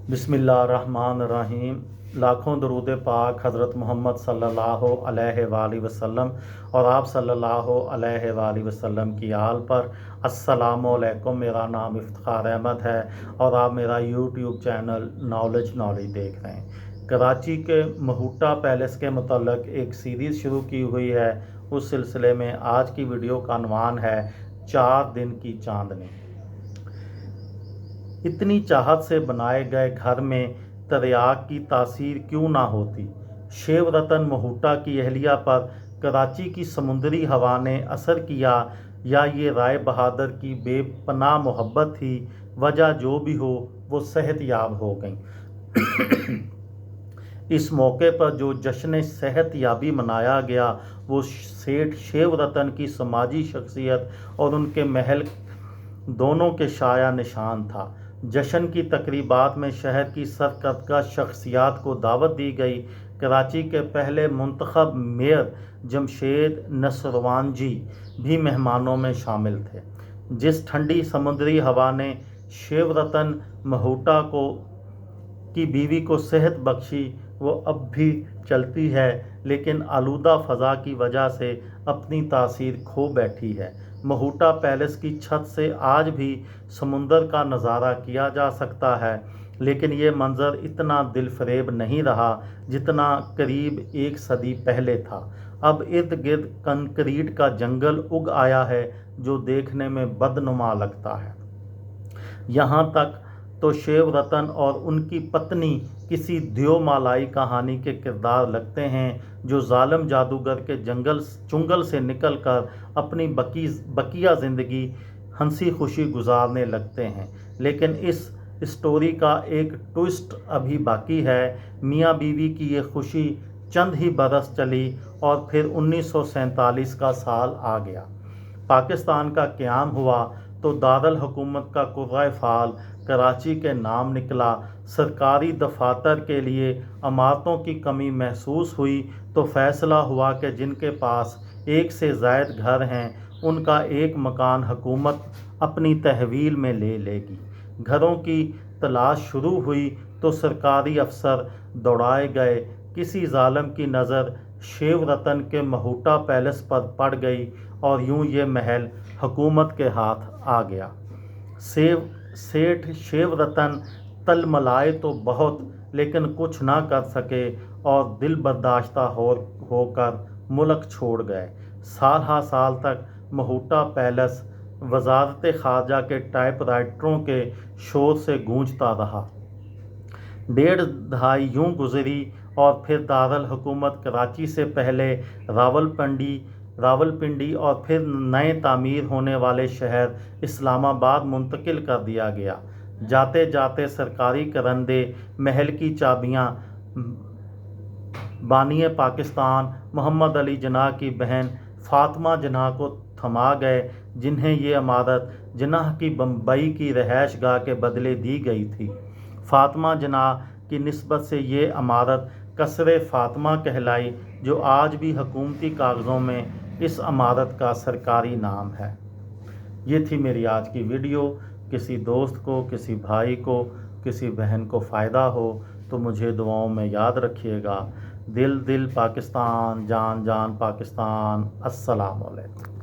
बिस्मिल्लाहिर्रहमानिर्रहीम। लाखों दरूद पाक हज़रत मोहम्मद सल्लल्लाहु अलैहि वसल्लम और आप सल्लल्लाहु अलैहि वसल्लम की आल पर। अस्सलामु अलैकुम। मेरा नाम इफ्तिखार अहमद है और आप मेरा यूट्यूब चैनल नॉलेज देख रहे हैं। कराची के महूटा पैलेस के मुतल्लिक़ एक सीरीज़ शुरू की हुई है। उस सिलसिले में आज की वीडियो का अनवान है 4 दिन की चांदनी। इतनी चाहत से बनाए गए घर में तरियाक की तासीर क्यों ना होती। शेव रतन महूटा की अहलिया पर कराची की समुंदरी हवा ने असर किया या ये राय बहादुर की बेपनाह मोहब्बत थी। वजह जो भी हो वो सेहत याब हो गई। इस मौके पर जो जश्न सेहत याबी मनाया गया वो सेठ शेव रतन की समाजी शख्सियत और उनके महल दोनों के शाया निशान था। जश्न की तकरीबात में शहर की सरकर्दा शख्सियात को दावत दी गई। कराची के पहले मुंतखब मेयर जमशेद नसरवानजी भी मेहमानों में शामिल थे। जिस ठंडी समुद्री हवा ने शेव रतन महूटा की बीवी को सेहत बख्शी वो अब भी चलती है, लेकिन आलूदा फ़ज़ा की वजह से अपनी तासीर खो बैठी है। महूटा पैलेस की छत से आज भी समुंदर का नज़ारा किया जा सकता है, लेकिन ये मंज़र इतना दिलफरेब नहीं रहा जितना करीब 1 सदी पहले था। अब इर्द गिर्द कंक्रीट का जंगल उग आया है जो देखने में बदनुमा लगता है। यहाँ तक तो शेव रतन और उनकी पत्नी किसी द्योमालाई कहानी के किरदार लगते हैं जो जालिम जादूगर के चुंगल से निकलकर अपनी बकिया ज़िंदगी हंसी खुशी गुजारने लगते हैं। लेकिन इस स्टोरी का एक ट्विस्ट अभी बाकी है। मियाँ बीवी की ये खुशी चंद ही बरस चली और फिर 1947 का साल आ गया। पाकिस्तान का क़याम हुआ तो दारुल हुकूमत का कुर्रा फ़ाल कराची के नाम निकला। सरकारी दफातर के लिए इमारतों की कमी महसूस हुई तो फैसला हुआ कि जिनके पास एक से ज़ायद घर हैं उनका एक मकान हुकूमत अपनी तहवील में ले लेगी। घरों की तलाश शुरू हुई तो सरकारी अफसर दौड़ाए गए। किसी जालिम की नज़र शेव रतन के महूटा पैलेस पर पड़ गई और यूं ये महल हुकूमत के हाथ आ गया। सेठ शेव रतन तलमलाए तो बहुत, लेकिन कुछ ना कर सके और दिल बर्दाश्ता होकर मुल्क छोड़ गए। साल हा साल तक महूटा पैलेस वजारत खारजा के टाइपराइटरों के शोर से गूंजता रहा। 1.5 दहाई यूं गुजरी और फिर दारुल हुकूमत कराची से पहले रावलपिंडी और फिर नए तामीर होने वाले शहर इस्लामाबाद मुंतकिल कर दिया गया। जाते जाते सरकारी करंदे महल की चाबियां बानिए पाकिस्तान मोहम्मद अली जिन्ना की बहन फातिमा जिन्ना को थमा गए, जिन्हें ये इमारत जिन्ना की बम्बई की रहायश गाह के बदले दी गई थी। फातिमा जिन्ना की निस्बत से ये इमारत कसरे फातिमा कहलाई, जो आज भी हुकूमती कागज़ों में इस इमारत का सरकारी नाम है। ये थी मेरी आज की वीडियो। किसी दोस्त को, किसी भाई को, किसी बहन को फ़ायदा हो तो मुझे दुआओं में याद रखिएगा। दिल दिल पाकिस्तान, जान जान पाकिस्तान। अस्सलाम वालेकुम।